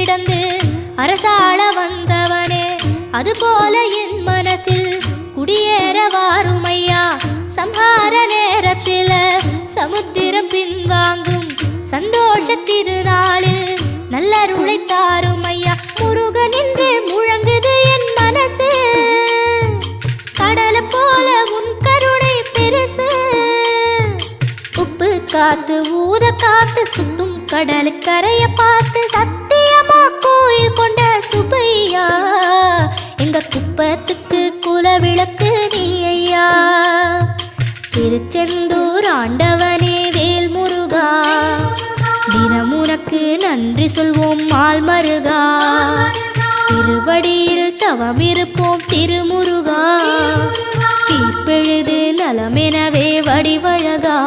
கிடந்து அரசாள வந்தவனே அதுபோல என் மனசில் குடியேற வாருமையா சம்ஹார நேரத்தில சமுத்திரம் பின்வாங்கும் சந்தோஷ திருநாளில் நல்லருளை தாரும் ஐயா முருகன் என்று முழங்குது என் மனசு கடலை போல உன் கருணை பெருசு உப்பு காத்து ஊத காத்து சுத்தும் கடலுக்கரைய பார்த்து சத்தியமா கோயில் கொண்ட சுபையா எங்க குப்பத்துக்கு குலவிளக்கு நீ ஐயா திருச்செந்தூர் ஆண்டவனே வேல் முருகா தினம் உனக்கு நன்றி சொல்வோம் மால் மருகா திருவடியில் தவம் இருப்போம் திருமுருகா தீர்ப்பெழுது நலமெனவே வடிவழகா